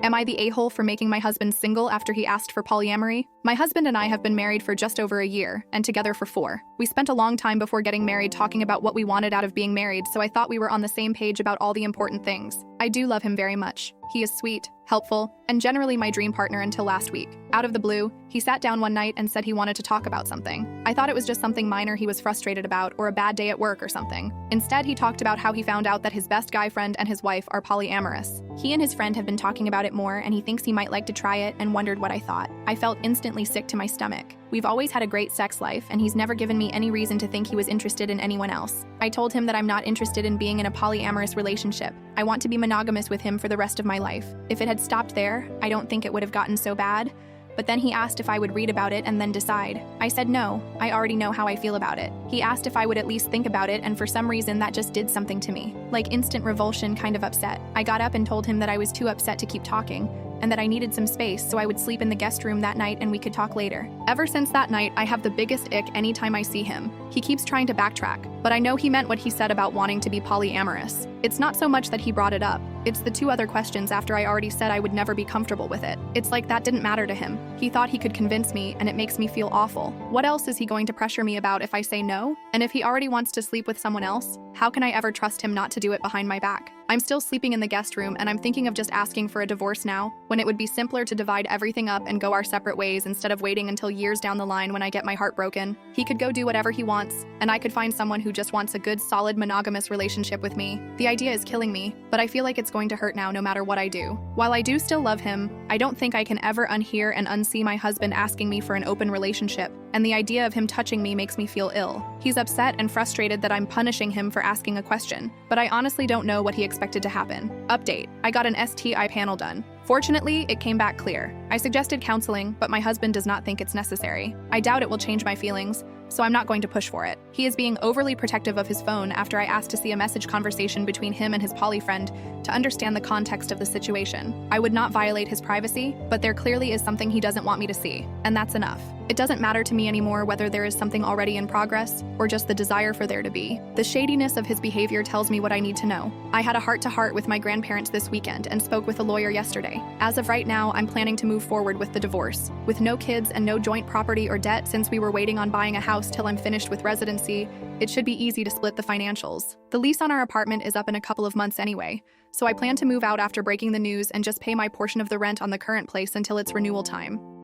Am I the a-hole for making my husband single after he asked for polyamory? My husband and I have been married for just over a year, and together for 4. We spent a long time before getting married talking about what we wanted out of being married, so I thought we were on the same page about all the important things. I do love him very much. He is sweet, helpful, and generally my dream partner until last week. Out of the blue, he sat down one night and said he wanted to talk about something. I thought it was just something minor he was frustrated about or a bad day at work or something. Instead, he talked about how he found out that his best guy friend and his wife are polyamorous. He and his friend have been talking about it more and he thinks he might like to try it and wondered what I thought. I felt instantly sick to my stomach. We've always had a great sex life and he's never given me any reason to think he was interested in anyone else. I told him that I'm not interested in being in a polyamorous relationship. I want to be monogamous with him for the rest of my life. If it had stopped there, I don't think it would have gotten so bad. But then he asked if I would read about it and then decide. I said no, I already know how I feel about it. He asked if I would at least think about it, and for some reason that just did something to me. Like instant revulsion, kind of upset. I got up and told him that I was too upset to keep talking, and that I needed some space, so I would sleep in the guest room that night and we could talk later. Ever since that night, I have the biggest ick anytime I see him. He keeps trying to backtrack, but I know he meant what he said about wanting to be polyamorous. It's not so much that he brought it up, it's the 2 other questions after I already said I would never be comfortable with it. It's like that didn't matter to him. He thought he could convince me, and it makes me feel awful. What else is he going to pressure me about if I say no? And if he already wants to sleep with someone else, how can I ever trust him not to do it behind my back? I'm still sleeping in the guest room, and I'm thinking of just asking for a divorce now, when it would be simpler to divide everything up and go our separate ways instead of waiting until years down the line when I get my heart broken. He could go do whatever he wants, and I could find someone who just wants a good, solid, monogamous relationship with me. The idea is killing me, but I feel like it's going to hurt now no matter what I do. While I do still love him, I don't think I can ever unhear and unsee my husband asking me for an open relationship, and the idea of him touching me makes me feel ill. He's upset and frustrated that I'm punishing him for asking a question, but I honestly don't know what he expected to happen. Update: I got an STI panel done. Fortunately, it came back clear. I suggested counseling, but my husband does not think it's necessary. I doubt it will change my feelings, so I'm not going to push for it. He is being overly protective of his phone after I asked to see a message conversation between him and his poly friend to understand the context of the situation. I would not violate his privacy, but there clearly is something he doesn't want me to see, and that's enough. It doesn't matter to me anymore whether there is something already in progress or just the desire for there to be. The shadiness of his behavior tells me what I need to know. I had a heart-to-heart with my grandparents this weekend and spoke with a lawyer yesterday. As of right now, I'm planning to move forward with the divorce. With no kids and no joint property or debt since we were waiting on buying a house till I'm finished with residency, it should be easy to split the financials. The lease on our apartment is up in a couple of months anyway, so I plan to move out after breaking the news and just pay my portion of the rent on the current place until it's renewal time.